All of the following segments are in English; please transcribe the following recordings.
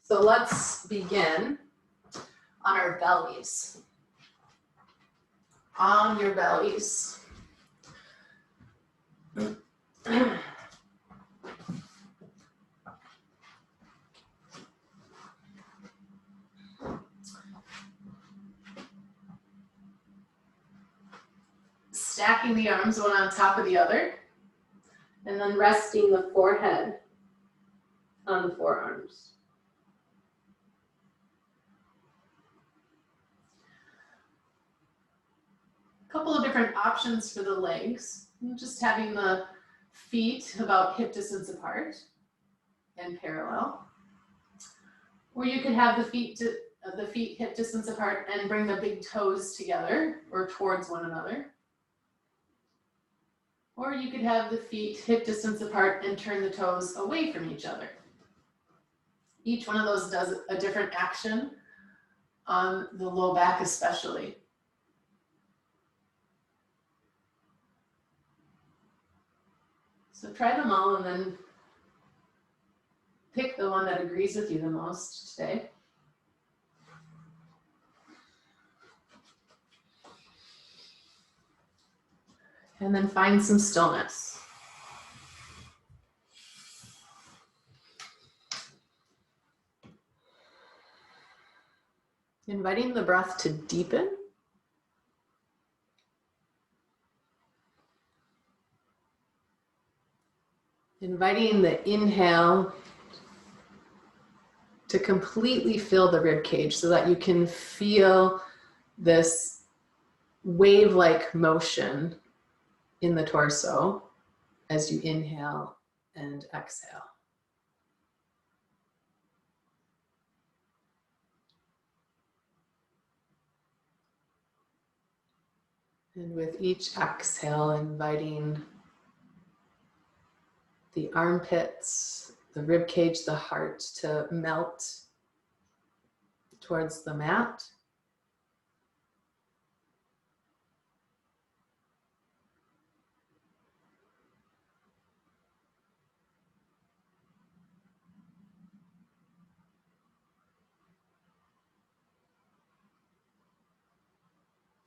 So let's begin on our bellies. On your bellies. Stacking the arms one on top of the other, and then resting the forehead on the forearms. A couple of different options for the legs. Just having the feet about hip distance apart and parallel. Or you could have the feet hip distance apart and bring the big toes together or towards one another. Or you could have the feet hip distance apart and turn the toes away from each other. Each one of those does a different action on the low back especially. So try them all and then pick the one that agrees with you the most today. And then find some stillness. Inviting the breath to deepen. Inviting the inhale to completely fill the rib cage so that you can feel this wave-like motion in the torso as you inhale and exhale. And with each exhale, inviting the armpits, the rib cage, the heart to melt towards the mat.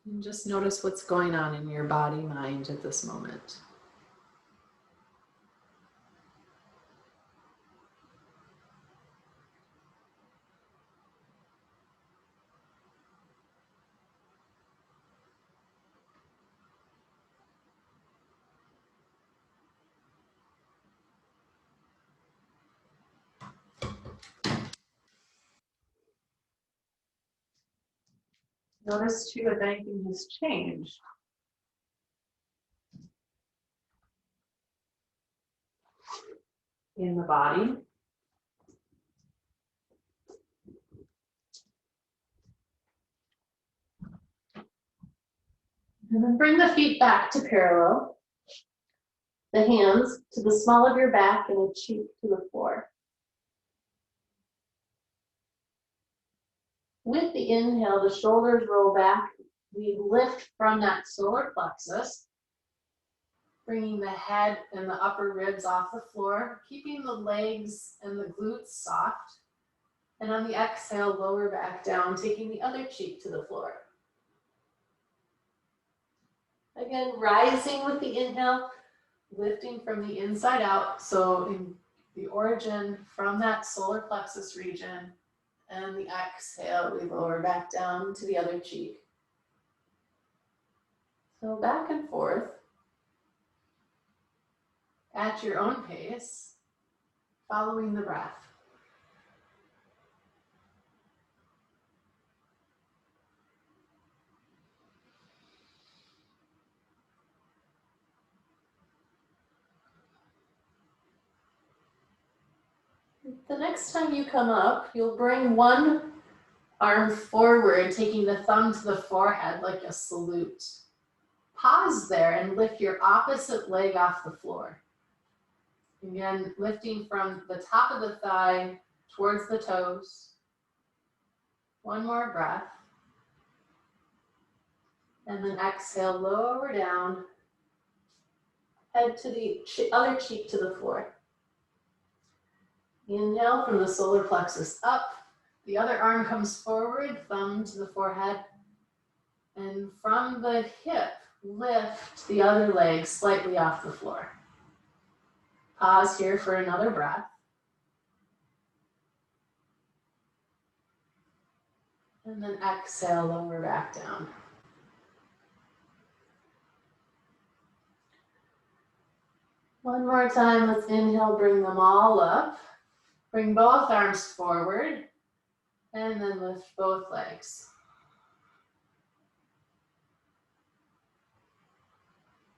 And just notice what's going on in your body, mind at this moment. Notice too if anything has changed. In the body. And then bring the feet back to parallel. The hands to the small of your back and a cheek to the floor. With the inhale, the shoulders roll back. We lift from that solar plexus, bringing the head and the upper ribs off the floor, keeping the legs and the glutes soft. And on the exhale, lower back down, taking the other cheek to the floor. Again, rising with the inhale, lifting from the inside out. So in the origin from that solar plexus region, and the exhale, we lower back down to the other cheek. So back and forth at your own pace, following the breath. The next time you come up, you'll bring one arm forward, taking the thumb to the forehead like a salute. Pause there and lift your opposite leg off the floor. Again, lifting from the top of the thigh towards the toes. One more breath. And then exhale, lower down. Head to the other cheek to the floor. Inhale from the solar plexus up. The other arm comes forward, thumb to the forehead. And from the hip, lift the other leg slightly off the floor. Pause here for another breath. And then exhale, lower back down. One more time, let's inhale, bring them all up. Bring both arms forward, and then lift both legs.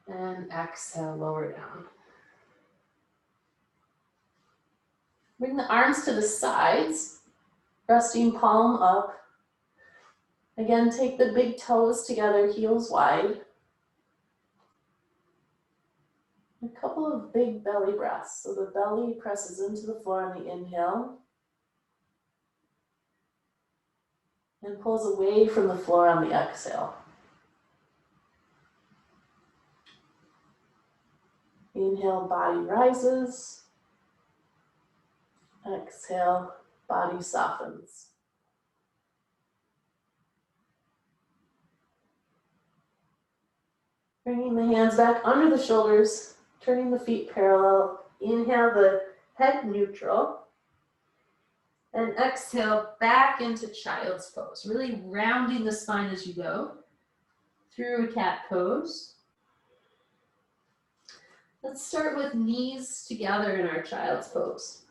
And exhale, lower down. Bring the arms to the sides, resting palm up. Again, take the big toes together, heels wide. A couple of big belly breaths. So the belly presses into the floor on the inhale and pulls away from the floor on the exhale. Inhale, body rises. Exhale, body softens. Bringing the hands back under the shoulders, turning the feet parallel. Inhale, the head neutral. And exhale, back into child's pose. Really rounding the spine as you go through a cat pose. Let's start with knees together in our child's pose.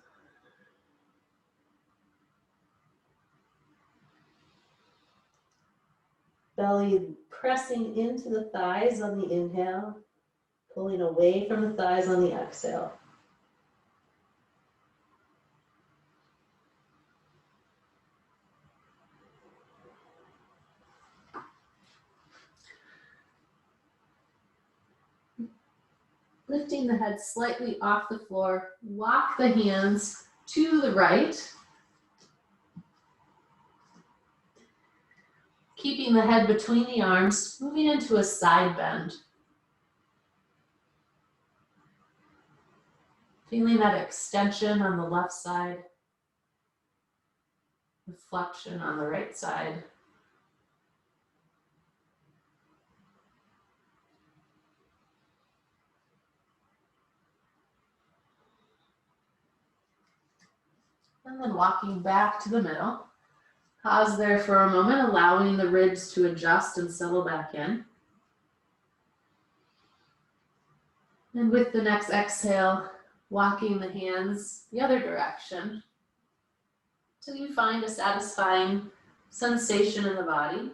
Belly pressing into the thighs on the inhale, pulling away from the thighs on the exhale. Lifting the head slightly off the floor, walk the hands to the right. Keeping the head between the arms, moving into a side bend. Feeling that extension on the left side, reflection on the right side. And then walking back to the middle. Pause there for a moment, allowing the ribs to adjust and settle back in. And with the next exhale, walking the hands the other direction till you find a satisfying sensation in the body.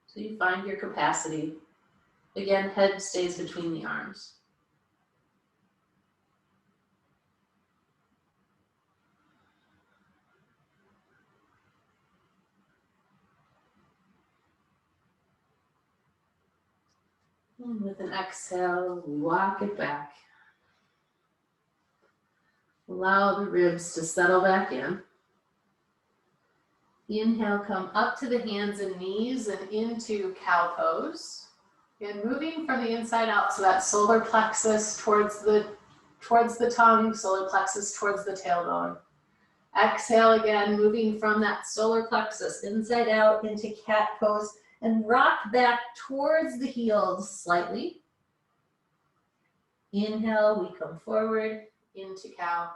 So you find your capacity. Again, head stays between the arms. And with an exhale, walk it back. Allow the ribs to settle back in. Inhale, come up to the hands and knees and into cow pose. And moving from the inside out, so that solar plexus towards the tongue, solar plexus towards the tailbone. Exhale again, moving from that solar plexus inside out into cat pose. And rock back towards the heels slightly. Inhale, we come forward into cow.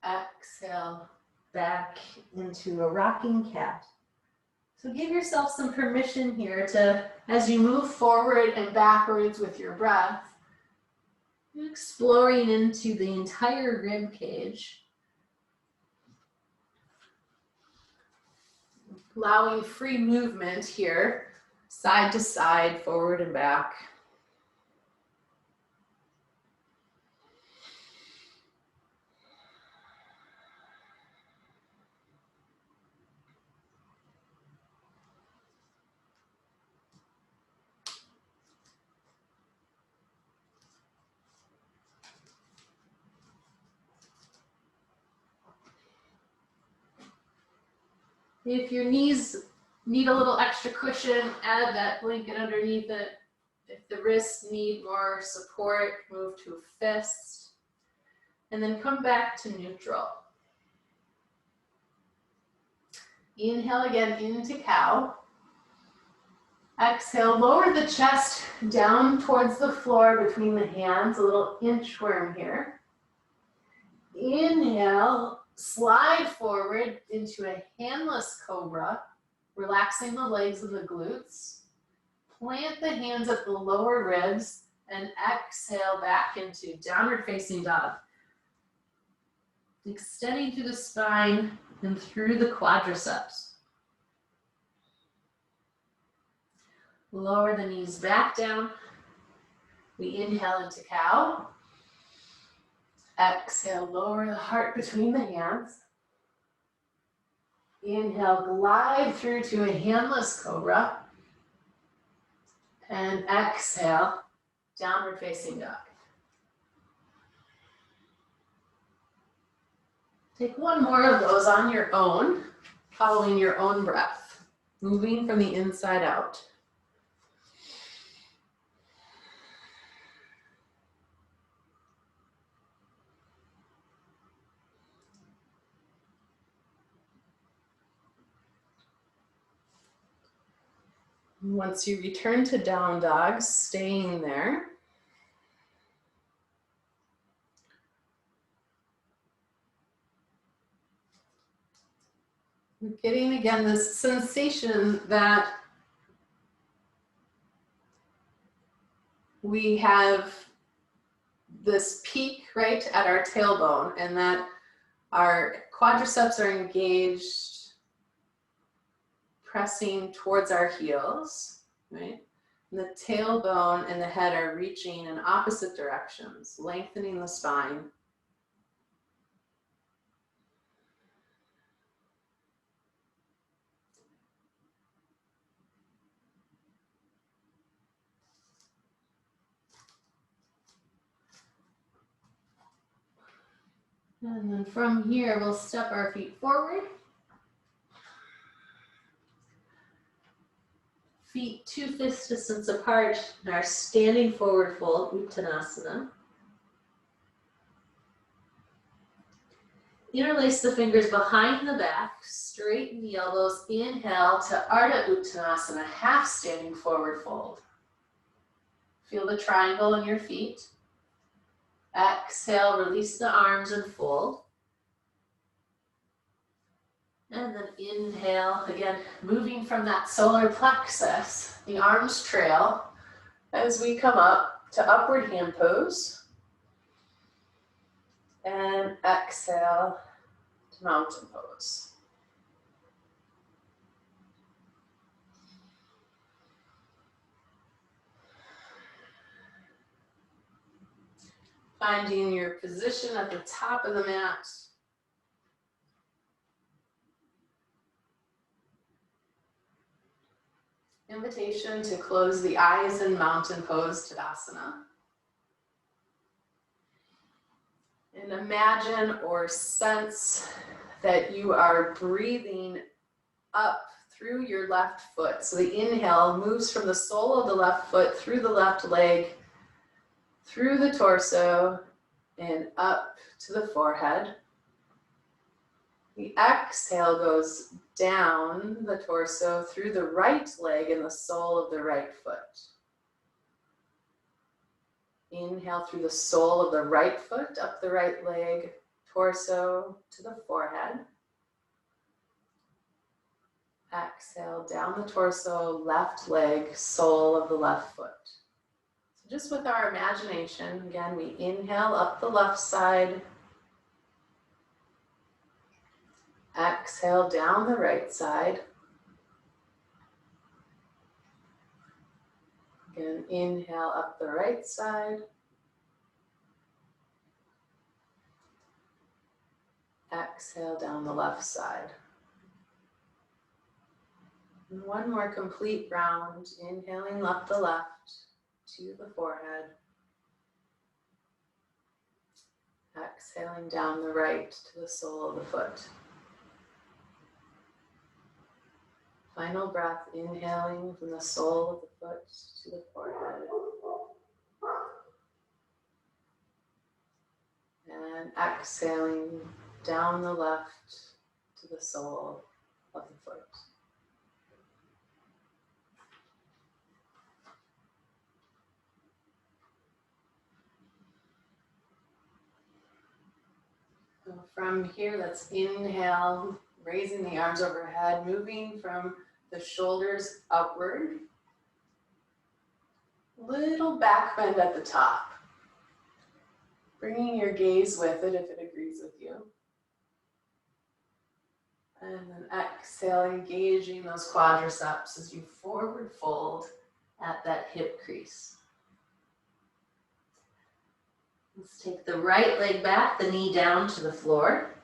Exhale, back into a rocking cat. So give yourself some permission here to, as you move forward and backwards with your breath, exploring into the entire rib cage. Allowing free movement here, side to side, forward and back. If your knees need a little extra cushion, add that blanket underneath it. If the wrists need more support, move to a fist. And then come back to neutral. Inhale again into cow. Exhale, lower the chest down towards the floor between the hands, a little inchworm here. Inhale, slide forward into a handless cobra, relaxing the legs and the glutes. Plant the hands at the lower ribs and exhale back into downward facing dog. Extending through the spine and through the quadriceps. Lower the knees back down. We inhale into cow. Exhale, lower the heart between the hands. Inhale, glide through to a handless cobra. And exhale, downward facing dog. Take one more of those on your own, following your own breath, moving from the inside out. Once you return to down dog, staying there. Getting again this sensation that we have this peak right at our tailbone and that our quadriceps are engaged, pressing towards our heels, right? And the tailbone and the head are reaching in opposite directions, lengthening the spine. And then from here, we'll step our feet forward. Feet 2 fist distance apart in our standing forward fold, Uttanasana. Interlace the fingers behind the back, straighten the elbows, inhale to Ardha Uttanasana, half standing forward fold. Feel the triangle in your feet. Exhale, release the arms and fold. And then inhale, again, moving from that solar plexus, the arms trail as we come up to upward hand pose. And exhale to mountain pose. Finding your position at the top of the mat. Invitation to close the eyes in mountain pose, Tadasana. And imagine or sense that you are breathing up through your left foot. So the inhale moves from the sole of the left foot through the left leg, through the torso, and up to the forehead. The exhale goes down the torso through the right leg and the sole of the right foot. Inhale through the sole of the right foot, up the right leg, torso to the forehead. Exhale down the torso, left leg, sole of the left foot. So just with our imagination, again, we inhale up the left side. Exhale down the right side. Again, inhale up the right side. Exhale down the left side. And one more complete round, inhaling up the left to the forehead. Exhaling down the right to the sole of the foot. Final breath, inhaling from the sole of the foot to the forehead. And exhaling down the left to the sole of the foot. So from here, let's inhale, raising the arms overhead, moving from the shoulders upward. Little back bend at the top. Bringing your gaze with it if it agrees with you. And then exhale, engaging those quadriceps as you forward fold at that hip crease. Let's take the right leg back, the knee down to the floor.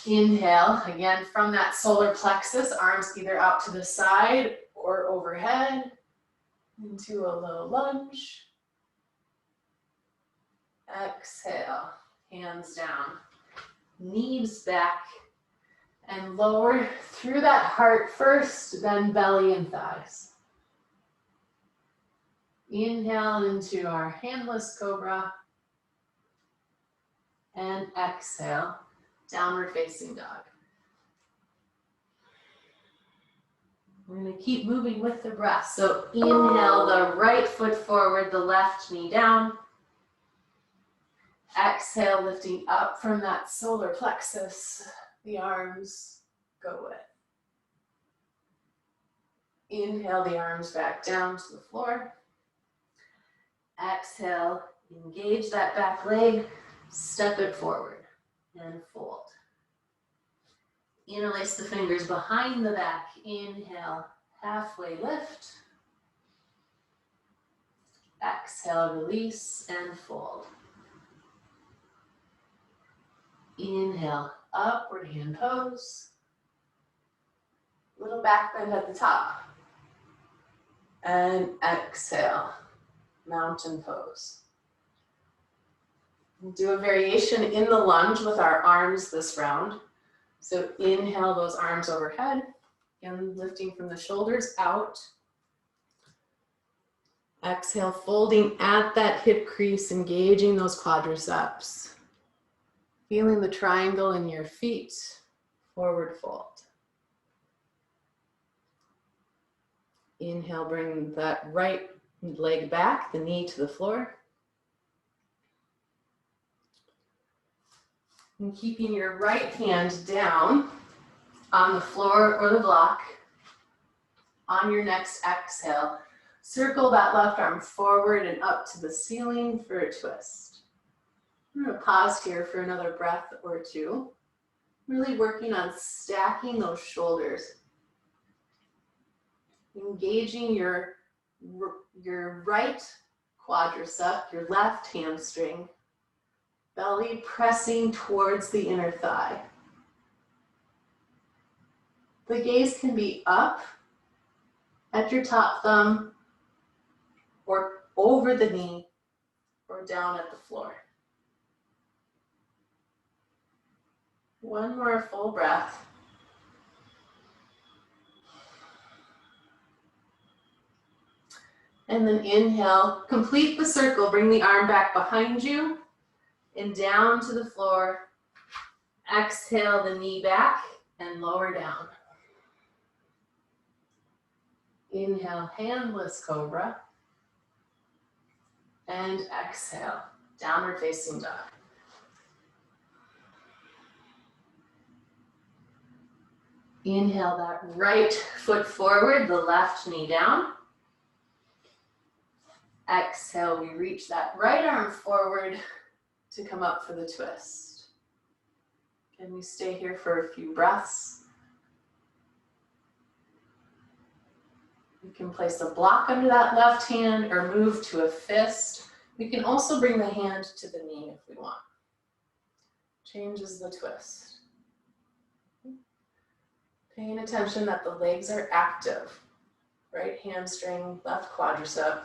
Inhale, again from that solar plexus, arms either out to the side or overhead into a low lunge. Exhale, hands down, knees back, and lower through that heart first, then belly and thighs. Inhale into our handless cobra. And exhale, downward facing dog. We're going to keep moving with the breath. So inhale the right foot forward, the left knee down. Exhale, lifting up from that solar plexus, the arms go with. Inhale the arms back down to the floor. Exhale, engage that back leg, step it forward and fold. Interlace the fingers behind the back. Inhale, halfway lift. Exhale, release and fold. Inhale, upward hand pose. Little back bend at the top. And exhale, mountain pose. We'll do a variation in the lunge with our arms this round. So inhale those arms overhead, and lifting from the shoulders out. Exhale, folding at that hip crease, engaging those quadriceps. Feeling the triangle in your feet, forward fold. Inhale, bring that right leg back, the knee to the floor. And keeping your right hand down on the floor or the block. On your next exhale, circle that left arm forward and up to the ceiling for a twist. I'm going to pause here for another breath or two. Really working on stacking those shoulders. Engaging your right quadricep, your left hamstring. Belly pressing towards the inner thigh. The gaze can be up at your top thumb, or over the knee, or down at the floor. One more full breath. And then inhale, complete the circle, bring the arm back behind you and down to the floor. Exhale the knee back and lower down. Inhale, handless cobra. And exhale, downward facing dog. Inhale that right foot forward, the left knee down. Exhale, we reach that right arm forward to come up for the twist. Can we stay here for a few breaths? We can place a block under that left hand or move to a fist. We can also bring the hand to the knee if we want. Changes the twist. Paying attention that the legs are active. Right hamstring, left quadricep.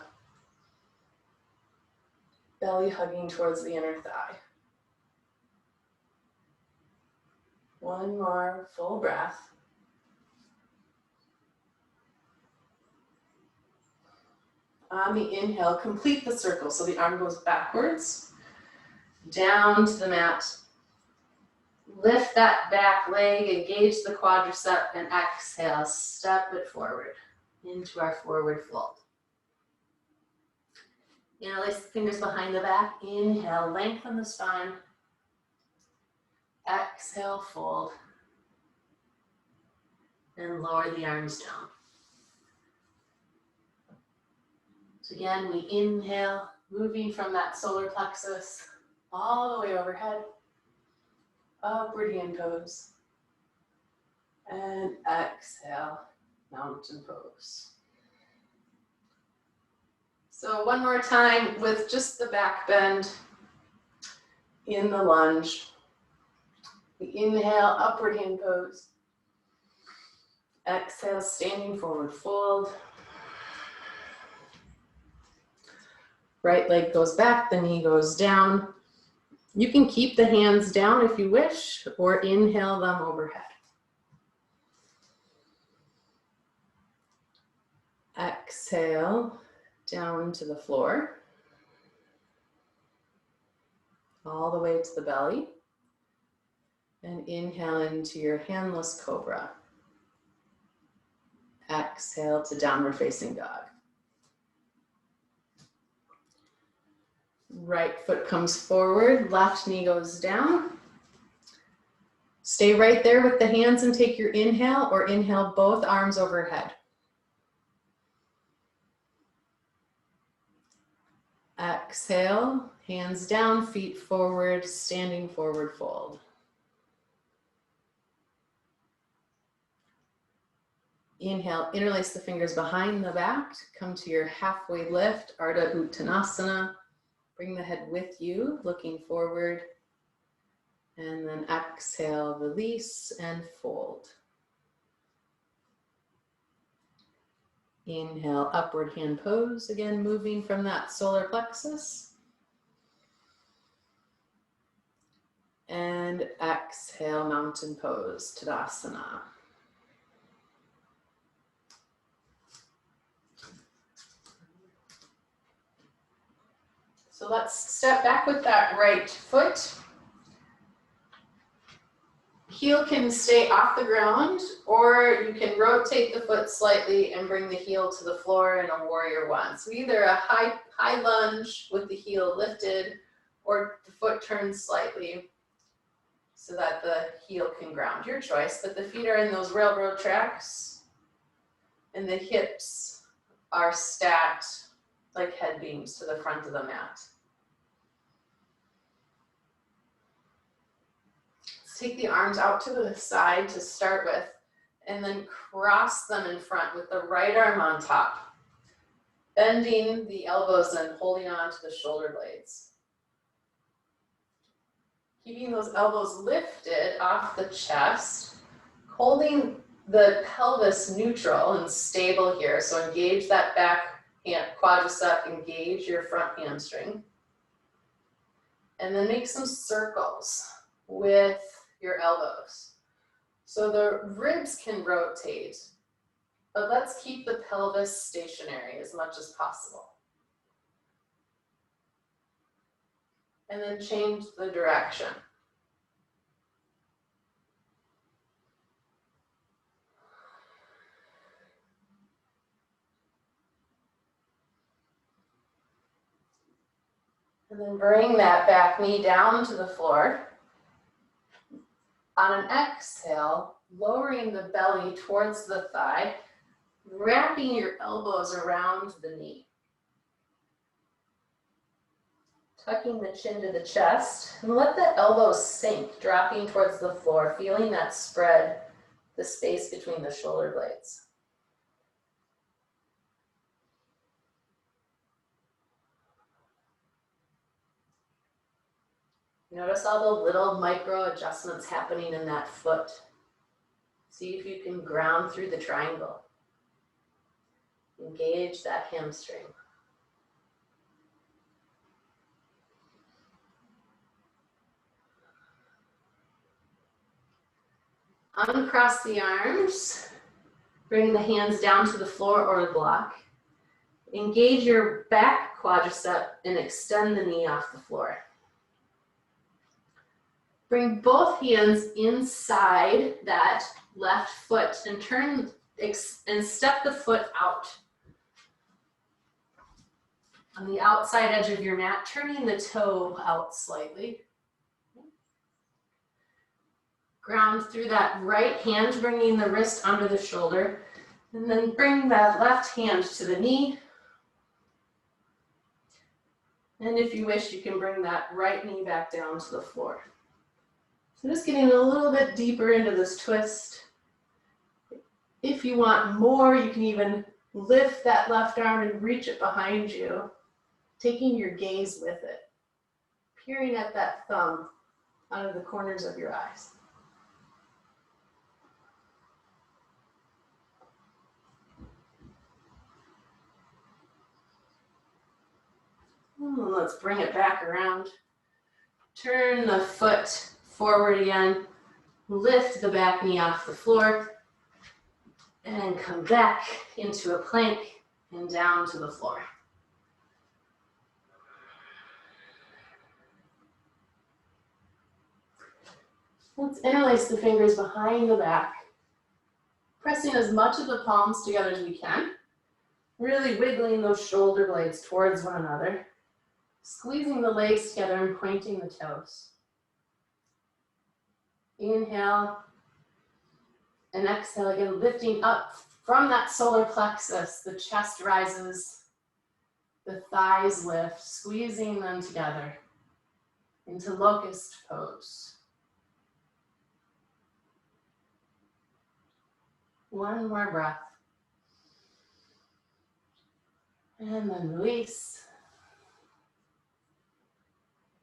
Belly hugging towards the inner thigh. One more full breath. On the inhale, complete the circle. So the arm goes backwards. down to the mat. Lift that back leg, engage the quadricep, and exhale, step it forward into our forward fold. Interlace the fingers behind the back. Inhale, lengthen the spine. Exhale, fold. And lower the arms down. So again, we inhale, moving from that solar plexus all the way overhead. Upward hand pose. And exhale, mountain pose. So one more time with just the back bend in the lunge. We inhale, upward hand pose. Exhale, standing forward fold. Right leg goes back, the knee goes down. You can keep the hands down if you wish, or inhale them overhead. Exhale, down to the floor. All the way to the belly. And inhale into your handless cobra. Exhale to downward facing dog. Right foot comes forward, left knee goes down. Stay right there with the hands and take your inhale, or inhale both arms overhead. Exhale, hands down, feet forward, standing forward fold. Inhale, interlace the fingers behind the back, come to your halfway lift, Ardha Uttanasana. Bring the head with you, looking forward. And then exhale, release and fold. Inhale, upward hand pose, again moving from that solar plexus. And exhale, mountain pose, Tadasana. So let's step back with that right foot. Heel can stay off the ground, or you can rotate the foot slightly and bring the heel to the floor in a warrior one. So either a high lunge with the heel lifted, or the foot turns slightly so that the heel can ground. Your choice, but the feet are in those railroad tracks and the hips are stacked like head beams to the front of the mat. Let's take the arms out to the side to start with, and then cross them in front with the right arm on top, bending the elbows and holding on to the shoulder blades. Keeping those elbows lifted off the chest, holding the pelvis neutral and stable here. So engage that back hand quadricep, engage your front hamstring. And then make some circles with your elbows. So the ribs can rotate, but let's keep the pelvis stationary as much as possible. And then change the direction. And then bring that back knee down to the floor. On an exhale, lowering the belly towards the thigh, wrapping your elbows around the knee. Tucking the chin to the chest, and let the elbows sink, dropping towards the floor, feeling that spread, the space between the shoulder blades. Notice all the little micro adjustments happening in that foot. See if you can ground through the triangle. Engage that hamstring. Uncross the arms. Bring the hands down to the floor or the block. Engage your back quadricep and extend the knee off the floor. Bring both hands inside that left foot and turn and step the foot out. On the outside edge of your mat, turning the toe out slightly. Ground through that right hand, bringing the wrist under the shoulder, and then bring that left hand to the knee. And if you wish, you can bring that right knee back down to the floor. So just getting a little bit deeper into this twist. If you want more, you can even lift that left arm and reach it behind you, taking your gaze with it, peering at that thumb out of the corners of your eyes. Let's bring it back around. Turn the foot forward again. Lift the back knee off the floor. And come back into a plank and down to the floor. Let's interlace the fingers behind the back. Pressing as much of the palms together as we can. Really wiggling those shoulder blades towards one another. Squeezing the legs together and pointing the toes. Inhale and exhale again, lifting up from that solar plexus. The chest rises, the thighs lift, squeezing them together into locust pose. One more breath. And then release.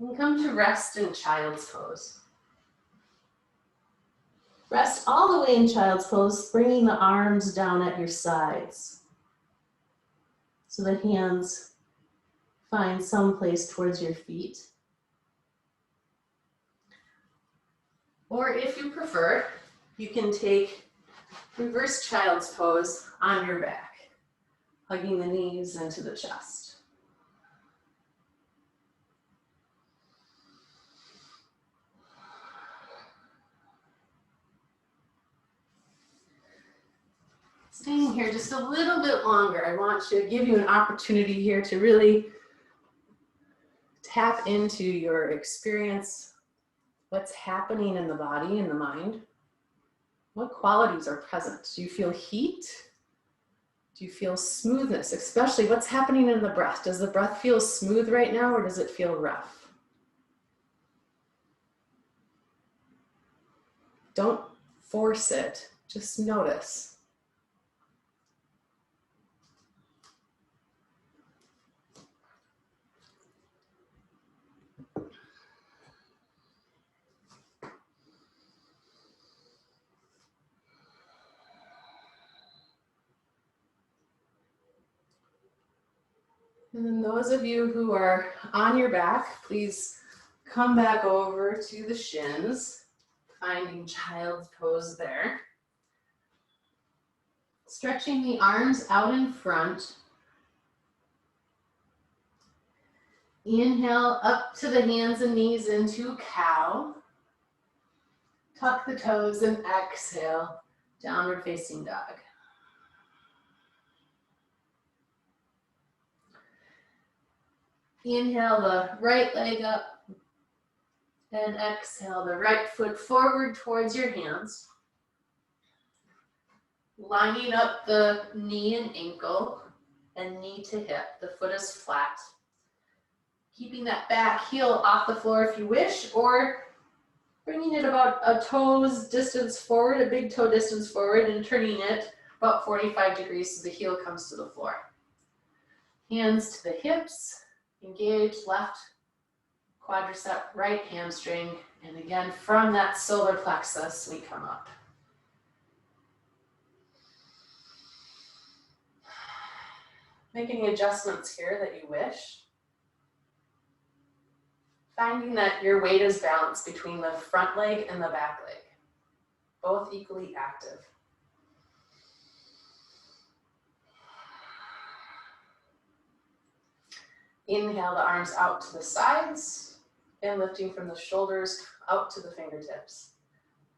And come to rest in child's pose. Rest all the way in child's pose, bringing the arms down at your sides. So the hands find some place towards your feet. Or if you prefer, you can take reverse child's pose on your back, hugging the knees into the chest. Staying here just a little bit longer, I want to give you an opportunity here to really tap into your experience, what's happening in the body and the mind. What qualities are present? Do you feel heat? Do you feel smoothness? Especially what's happening in the breath? Does the breath feel smooth right now or does it feel rough? Don't force it, just notice. And then those of you who are on your back, please come back over to the shins, finding child's pose there. Stretching the arms out in front. Inhale up to the hands and knees into cow. Tuck the toes and exhale, downward facing dog. Inhale the right leg up and exhale the right foot forward towards your hands. Lining up the knee and ankle and knee to hip. The foot is flat. Keeping that back heel off the floor if you wish, or bringing it about a toes distance forward, a big toe distance forward, and turning it about 45 degrees so the heel comes to the floor. Hands to the hips. Engage left quadricep, right hamstring, and again from that solar plexus we come up. Make any adjustments here that you wish. Finding that your weight is balanced between the front leg and the back leg, both equally active. Inhale the arms out to the sides and lifting from the shoulders out to the fingertips.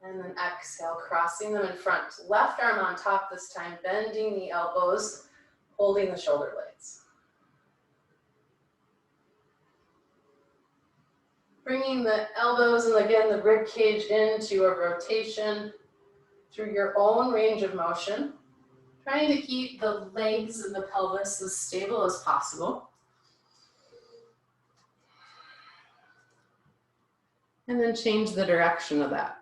And then exhale, crossing them in front. Left arm on top this time, bending the elbows, holding the shoulder blades. Bringing the elbows and again the rib cage into a rotation through your own range of motion. Trying to keep the legs and the pelvis as stable as possible. And then change the direction of that.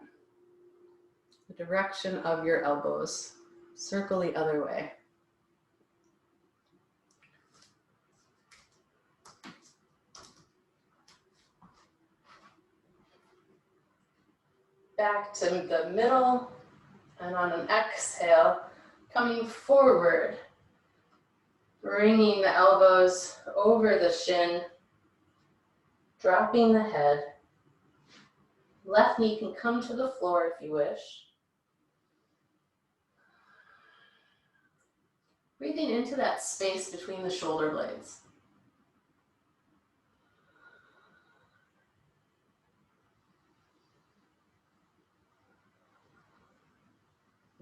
The direction of your elbows. Circle the other way. Back to the middle, and on an exhale, coming forward, bringing the elbows over the shin, dropping the head. Left knee can come to the floor if you wish. Breathing into that space between the shoulder blades.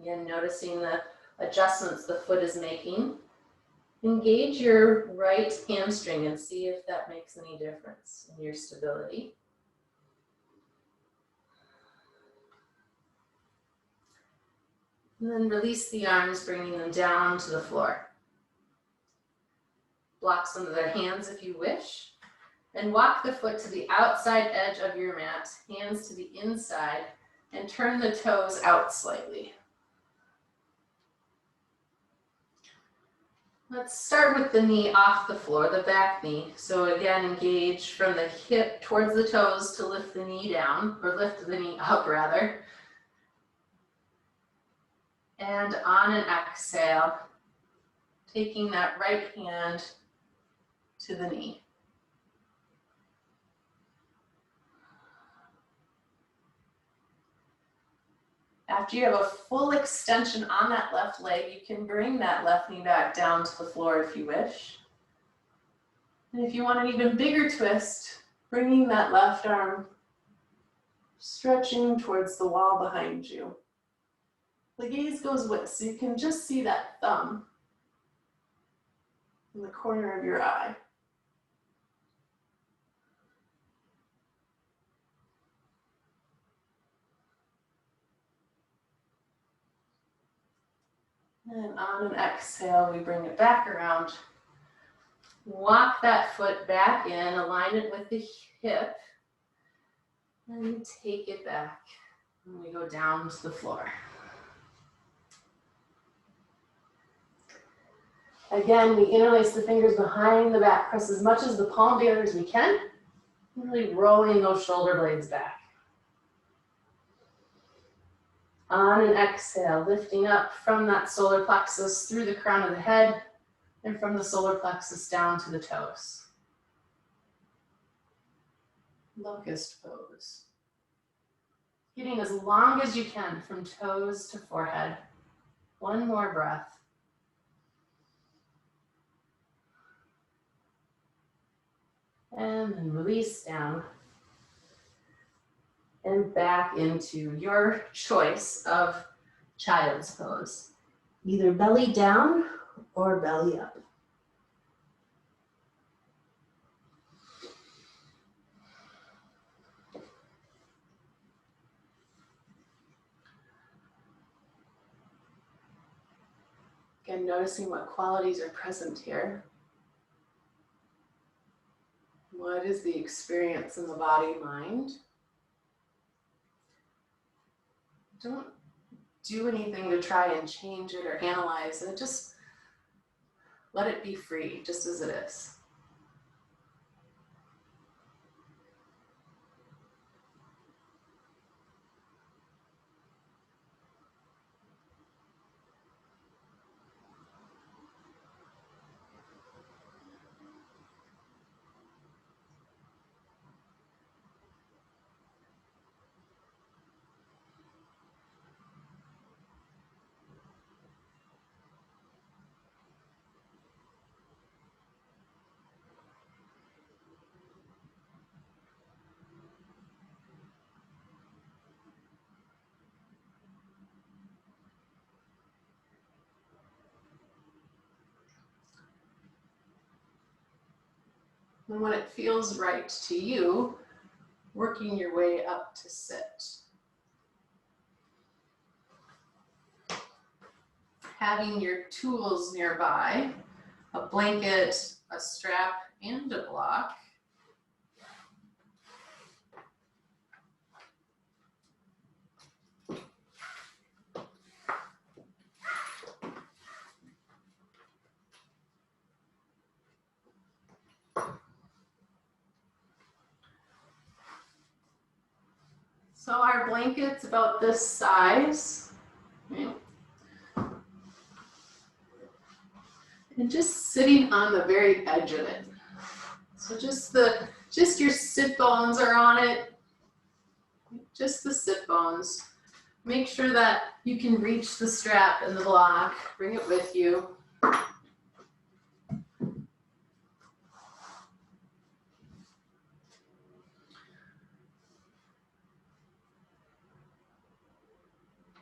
Again, noticing the adjustments the foot is making. Engage your right hamstring and see if that makes any difference in your stability. And then release the arms, bringing them down to the floor. Block some of their hands if you wish. And walk the foot to the outside edge of your mat, hands to the inside, and turn the toes out slightly. Let's start with the knee off the floor, the back knee. So again, engage from the hip towards the toes to lift the knee down, or lift the knee up rather. And on an exhale, taking that right hand to the knee. After you have a full extension on that left leg, you can bring that left knee back down to the floor if you wish. And if you want an even bigger twist, bringing that left arm, stretching towards the wall behind you. The gaze goes with, so you can just see that thumb in the corner of your eye. And on an exhale, we bring it back around. Walk that foot back in, align it with the hip, and take it back. And we go down to the floor. Again, we interlace the fingers behind the back, press as much as the palm together as we can, really rolling those shoulder blades back. On an exhale, lifting up from that solar plexus through the crown of the head and from the solar plexus down to the toes. Locust pose. Getting as long as you can from toes to forehead. One more breath. And then release down. And back into your choice of child's pose. Either belly down or belly up. Again, noticing what qualities are present here. What is the experience in the body, mind? Don't do anything to try and change it or analyze it. Just let it be free, just as it is. And when it feels right to you, working your way up to sit. Having your tools nearby, a blanket, a strap, and a block. So our blanket's about this size, right? And just sitting on the very edge of it. So just your sit bones are on it, just the sit bones. Make sure that you can reach the strap and the block, bring it with you.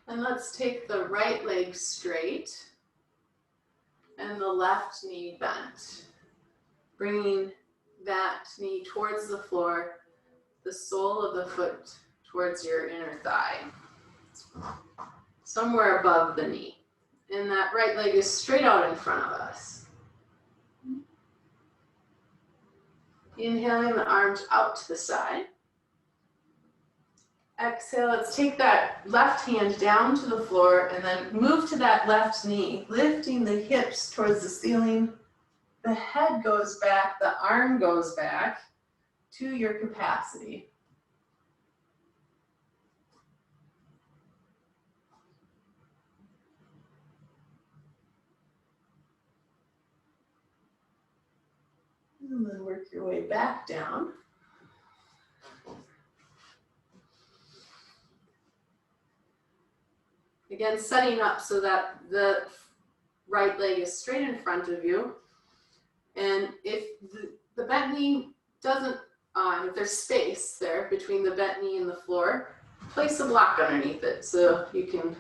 And let's take the right leg straight and the left knee bent. Bringing that knee towards the floor, the sole of the foot towards your inner thigh. Somewhere above the knee. And that right leg is straight out in front of us. Inhaling the arms out to the side. Exhale, let's take that left hand down to the floor and then move to that left knee, lifting the hips towards the ceiling. The head goes back, the arm goes back to your capacity. And then work your way back down. Again, setting up so that the right leg is straight in front of you. And if the bent knee doesn't, if there's space there between the bent knee and the floor, place a block underneath it so you can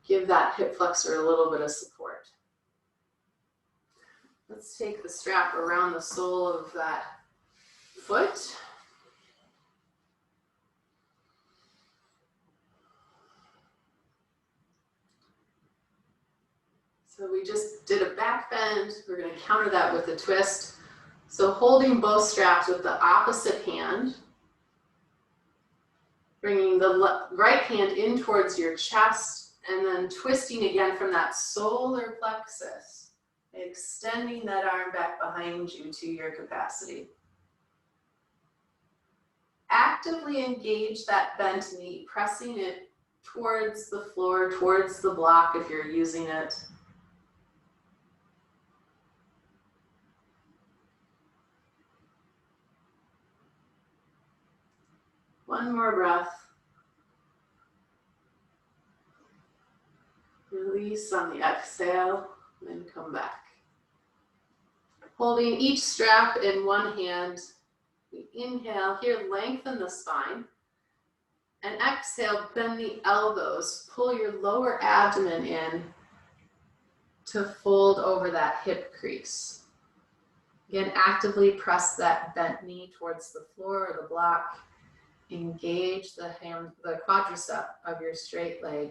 give that hip flexor a little bit of support. Let's take the strap around the sole of that foot. So we just did a back bend. We're going to counter that with a twist. So holding both straps with the opposite hand, bringing the right hand in towards your chest, and then twisting again from that solar plexus, extending that arm back behind you to your capacity. Actively engage that bent knee, pressing it towards the floor, towards the block if you're using it. One more breath. Release on the exhale, and come back. Holding each strap in one hand, we inhale here, lengthen the spine, and exhale, bend the elbows, pull your lower abdomen in to fold over that hip crease. Again, actively press that bent knee towards the floor or the block. Engage the quadricep of your straight leg.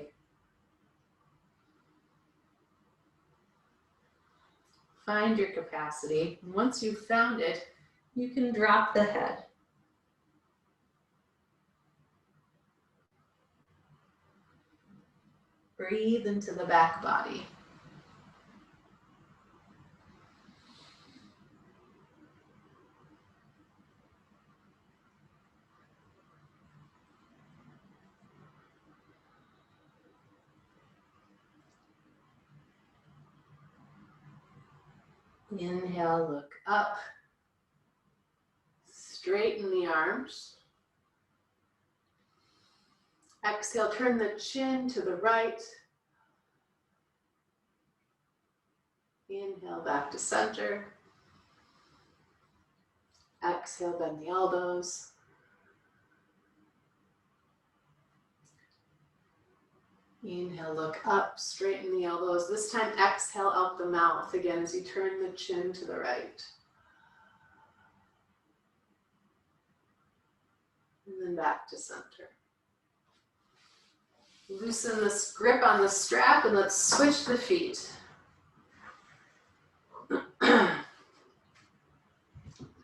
Find your capacity. Once you've found it, you can drop the head. Breathe into the back body. Inhale, look up. Straighten the arms. Exhale, turn the chin to the right. Inhale, back to center. Exhale, bend the elbows. Inhale, look up, straighten the elbows. This time, exhale out the mouth again as you turn the chin to the right. And then back to center. Loosen this grip on the strap and let's switch the feet.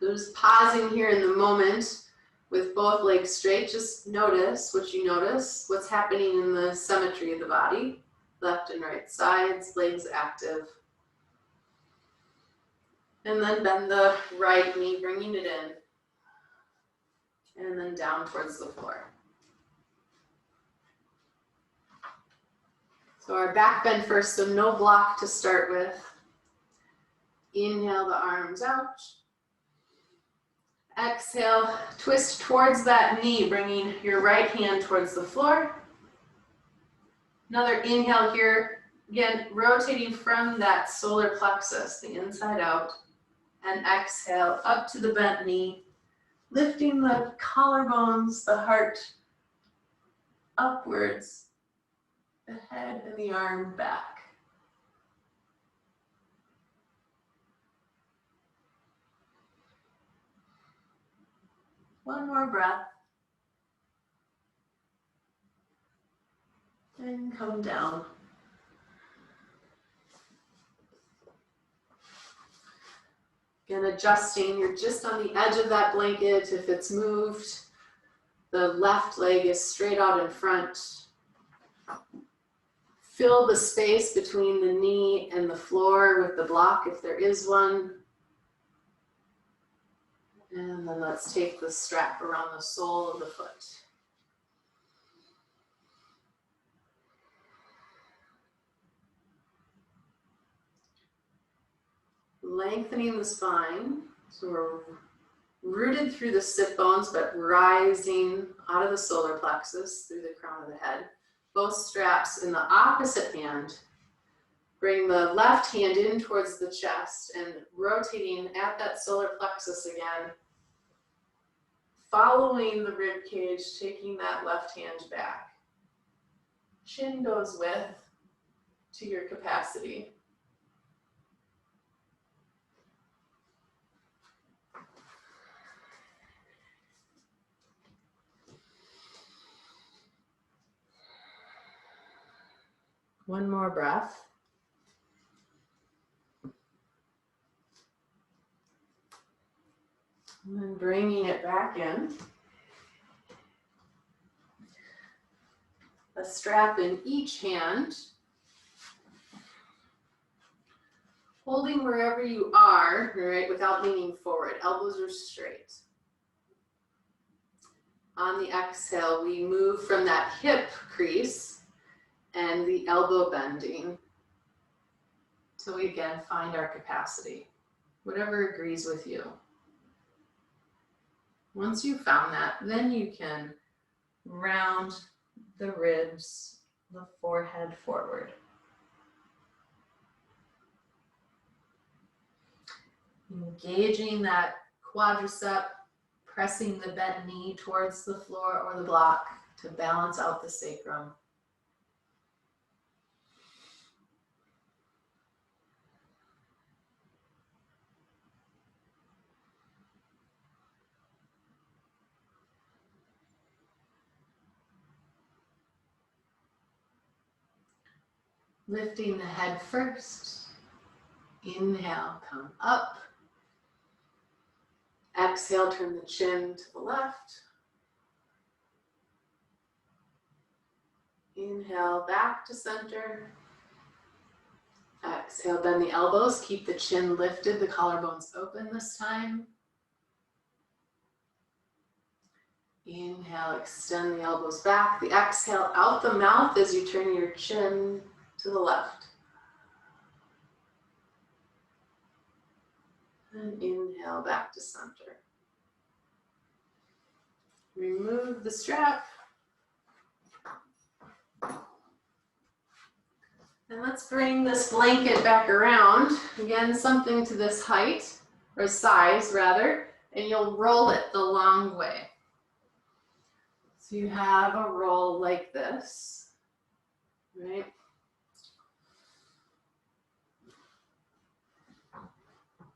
So just pausing here in the moment with both legs straight. Just notice what you notice, what's happening in the symmetry of the body, left and right sides, legs active. And then bend the right knee, bringing it in. And then down towards the floor. So our back bend first, so no block to start with. Inhale the arms out. Exhale, twist towards that knee, bringing your right hand towards the floor. Another inhale here, again, rotating from that solar plexus, the inside out. And exhale, up to the bent knee, lifting the collarbones, the heart upwards, the head and the arm back. One more breath. And come down. Again, adjusting, you're just on the edge of that blanket. If it's moved, the left leg is straight out in front. Fill the space between the knee and the floor with the block if there is one. And then let's take the strap around the sole of the foot. Lengthening the spine, so we're rooted through the sit bones, but rising out of the solar plexus through the crown of the head. Both straps in the opposite hand. Bring the left hand in towards the chest and rotating at that solar plexus again. Following the rib cage, taking that left hand back. Chin goes with to your capacity. One more breath. And then bringing it back in. A strap in each hand. Holding wherever you are, right, without leaning forward. Elbows are straight. On the exhale, we move from that hip crease and the elbow bending till we again find our capacity, whatever agrees with you. Once you've found that, then you can round the ribs, the forehead forward. Engaging that quadricep, pressing the bent knee towards the floor or the block to balance out the sacrum. Lifting the head first. Inhale, come up. Exhale, turn the chin to the left. Inhale, back to center. Exhale, bend the elbows. Keep the chin lifted, the collarbones open this time. Inhale, extend the elbows back. The exhale out the mouth as you turn your chin to the left. And inhale back to center. Remove the strap. And let's bring this blanket back around. Again, something to this height, or size rather, and you'll roll it the long way. So you have a roll like this, right?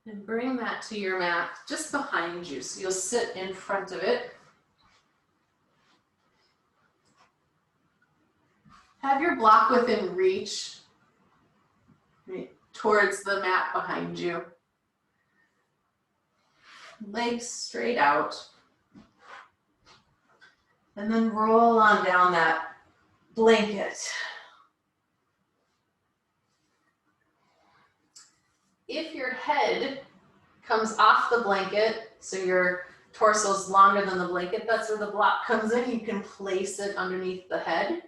And bring that to your mat just behind you. So you'll sit in front of it. Have your block within reach, right, towards the mat behind you. Legs straight out. And then roll on down that blanket. If your head comes off the blanket, so your torso is longer than the blanket, that's where the block comes in. You can place it underneath the head.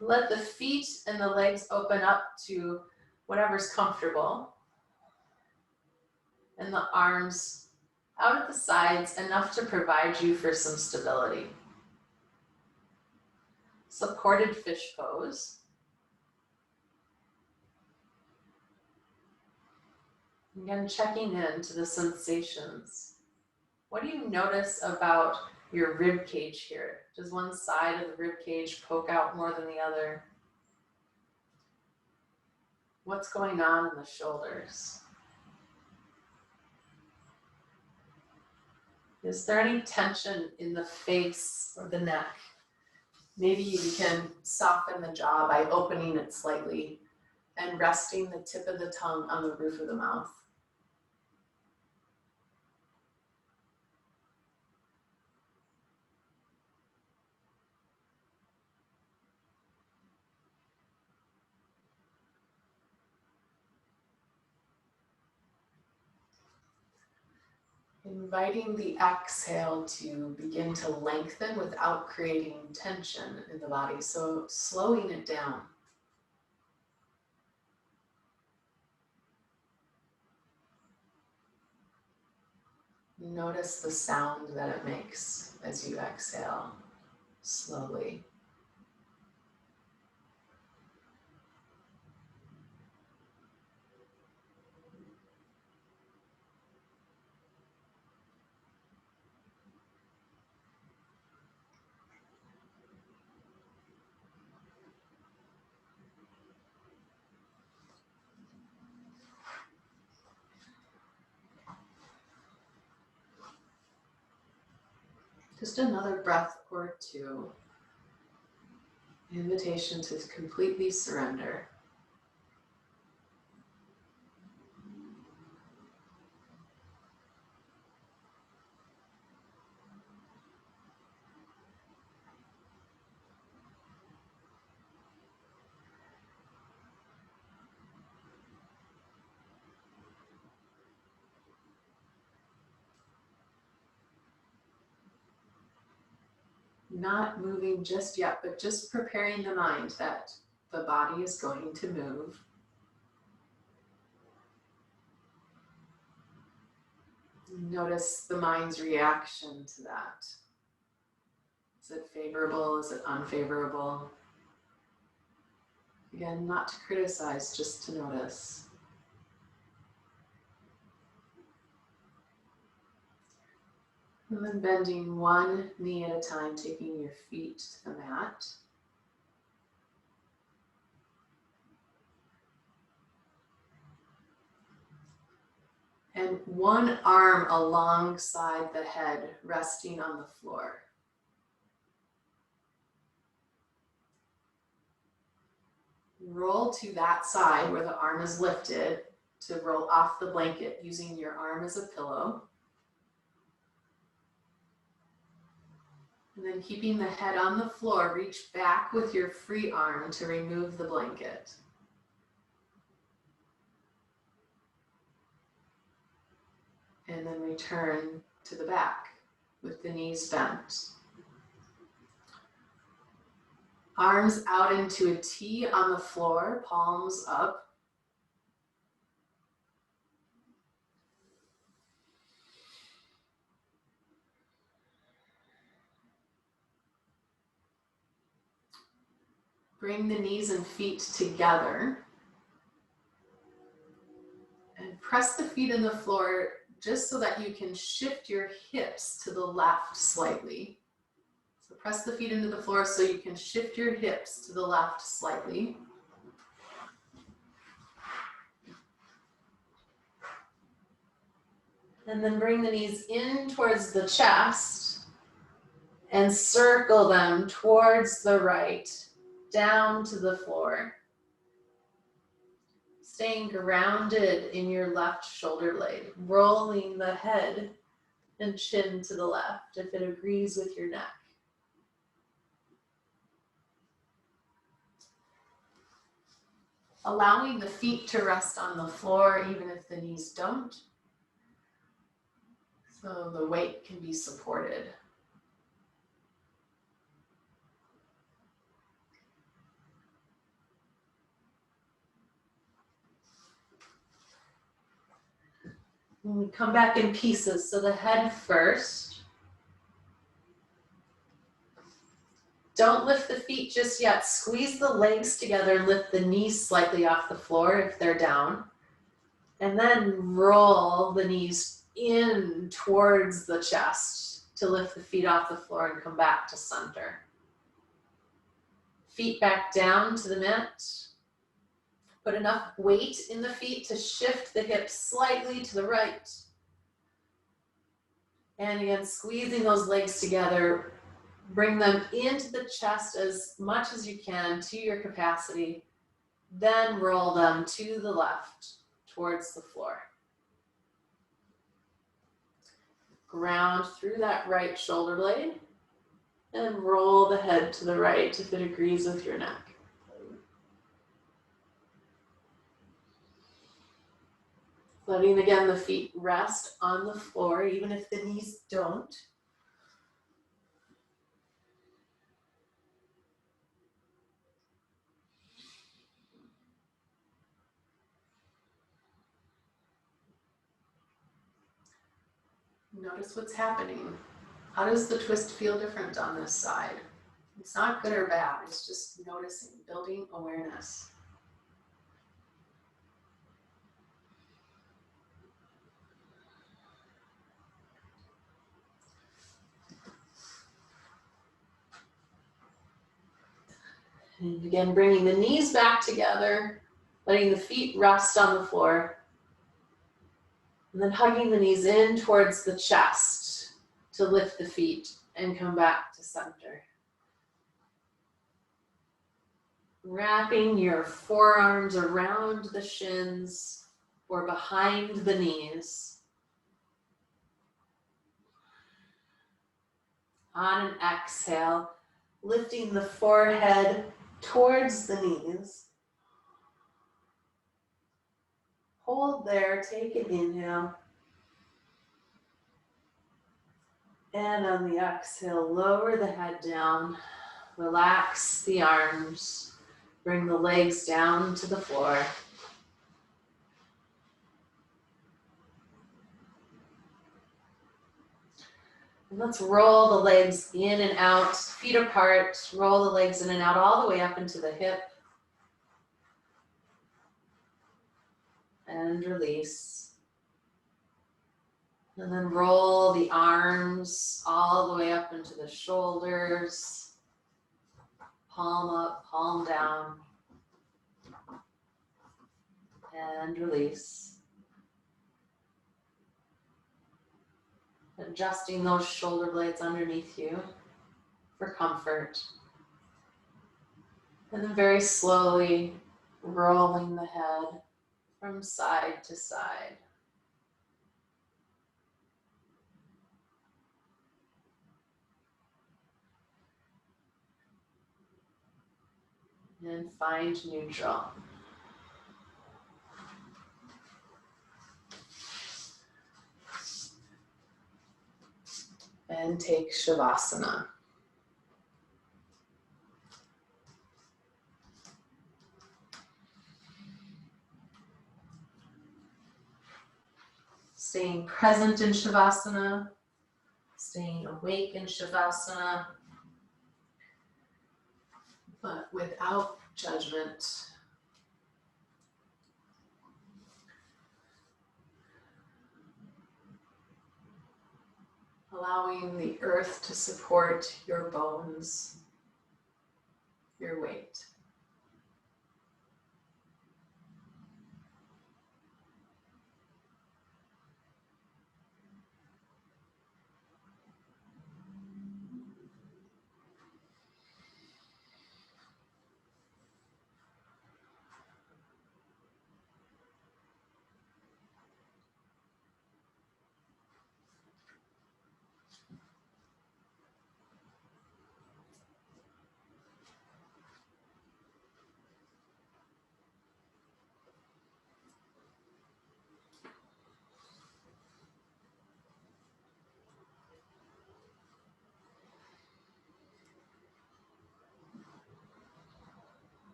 Let the feet and the legs open up to whatever's comfortable. And the arms out at the sides, enough to provide you for some stability. Supported fish pose. Again, checking in to the sensations. What do you notice about your rib cage here? Does one side of the rib cage poke out more than the other? What's going on in the shoulders? Is there any tension in the face or the neck? Maybe you can soften the jaw by opening it slightly and resting the tip of the tongue on the roof of the mouth. Inviting the exhale to begin to lengthen without creating tension in the body, so slowing it down. Notice the sound that it makes as you exhale slowly. Just another breath or two. Invitation to completely surrender. Not moving just yet, but just preparing the mind that the body is going to move. Notice the mind's reaction to that. Is it favorable? Is it unfavorable? Again, not to criticize, just to notice. And then bending one knee at a time, taking your feet to the mat. And one arm alongside the head, resting on the floor. Roll to that side where the arm is lifted to roll off the blanket using your arm as a pillow. And then keeping the head on the floor, reach back with your free arm to remove the blanket. And then return to the back with the knees bent. Arms out into a T on the floor, palms up. Bring the knees and feet together. And press the feet in the floor just so that you can shift your hips to the left slightly. So press the feet into the floor so you can shift your hips to the left slightly. And then bring the knees in towards the chest And circle them towards the right, down to the floor. Staying grounded in your left shoulder blade, rolling the head and chin to the left if it agrees with your neck. Allowing the feet to rest on the floor even if the knees don't, so the weight can be supported. And we come back in pieces, so the head first. Don't lift the feet just yet. Squeeze the legs together, lift the knees slightly off the floor if they're down. And then roll the knees in towards the chest to lift the feet off the floor and come back to center. Feet back down to the mat. Put enough weight in the feet to shift the hips slightly to the right. And again, squeezing those legs together, bring them into the chest as much as you can to your capacity. Then roll them to the left towards the floor. Ground through that right shoulder blade and roll the head to the right if it agrees with your neck. Letting again the feet rest on the floor even if the knees don't. Notice what's happening. How does the twist feel different on this side? It's not good or bad, it's just noticing, building awareness. And again, bringing the knees back together, letting the feet rest on the floor. And then hugging the knees in towards the chest to lift the feet and come back to center. Wrapping your forearms around the shins or behind the knees. On an exhale, lifting the forehead towards the knees. Hold there, take an inhale. And on the exhale, lower the head down, relax the arms, bring the legs down to the floor. And let's roll the legs in and out, feet apart, roll the legs in and out all the way up into the hip. And release. And then roll the arms all the way up into the shoulders. Palm up, palm down. And release. Adjusting those shoulder blades underneath you for comfort. And then very slowly rolling the head from side to side. And find neutral. And take Shavasana. Staying present in Shavasana, staying awake in Shavasana, but without judgment. Allowing the earth to support your bones, your weight.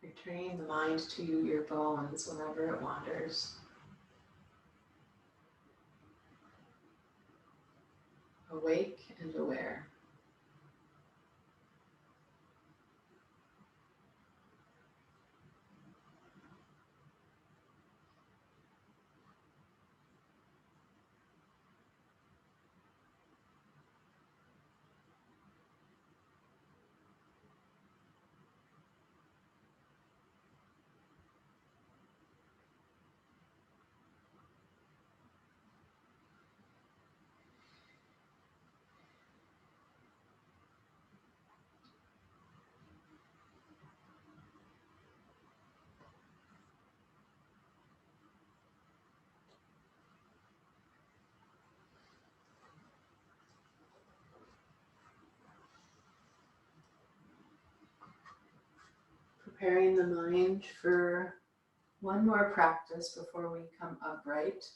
Returning the mind to your bones whenever it wanders. Awake and aware. Preparing the mind for one more practice before we come upright.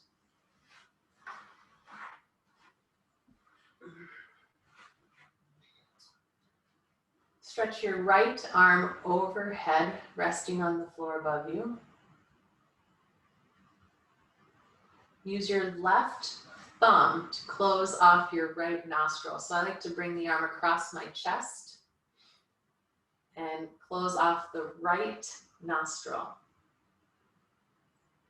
Stretch your right arm overhead, resting on the floor above you. Use your left thumb to close off your right nostril. So I like to bring the arm across my chest and close off the right nostril.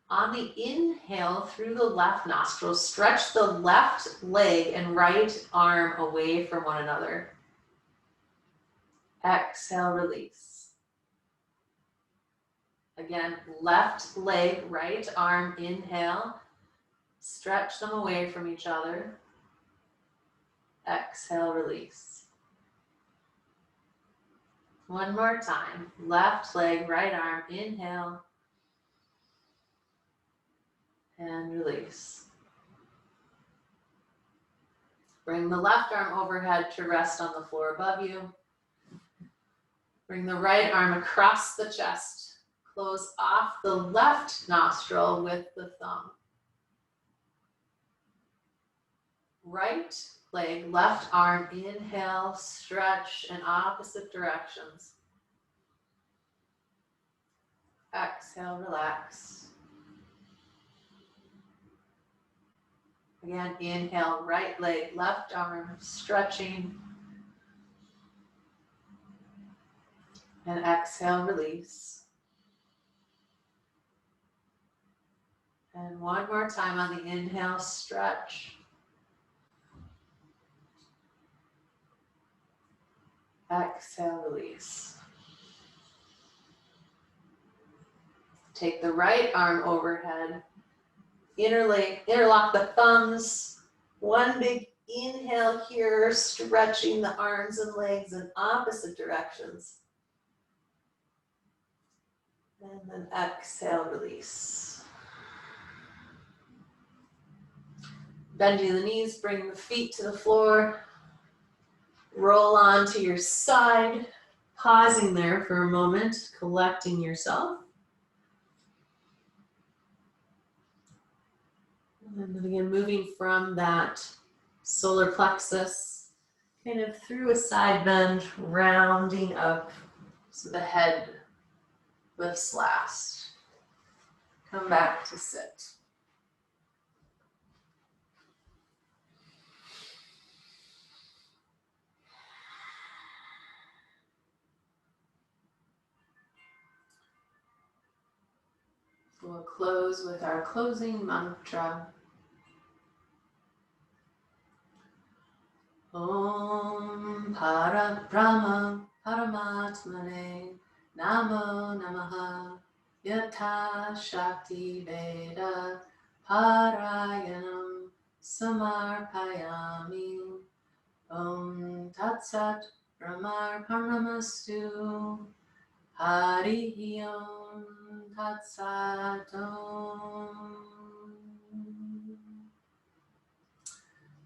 On the inhale through the left nostril, stretch the left leg and right arm away from one another. Exhale, release. Again, left leg, right arm, inhale. Stretch them away from each other. Exhale, release. One more time. Left leg, right arm, inhale. And release. Bring the left arm overhead to rest on the floor above you. Bring the right arm across the chest. Close off the left nostril with the thumb. Right leg, left arm, inhale, stretch in opposite directions. Exhale, relax. Again, inhale, right leg, left arm, stretching. And exhale, release. And one more time on the inhale, stretch. Exhale, release. Take the right arm overhead. Interlock the thumbs. One big inhale here, stretching the arms and legs in opposite directions. And then exhale, release. Bending the knees, bring the feet to the floor. Roll onto your side, pausing there for a moment, collecting yourself. And then again, moving from that solar plexus, kind of through a side bend, rounding up so the head lifts last. Come back to sit. We'll close with our closing mantra. Om Parabrahma Paramatmane Namo Namaha Yatha Shakti Veda Parayanam Samarpayami Om Tat Sat Brahmarpanamastu Harihi Om Tat Sat Om.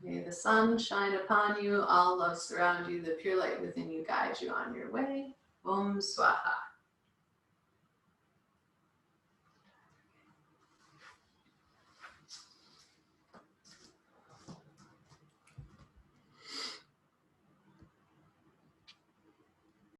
May the sun shine upon you, all love surround you, the pure light within you guide you on your way. Om Swaha.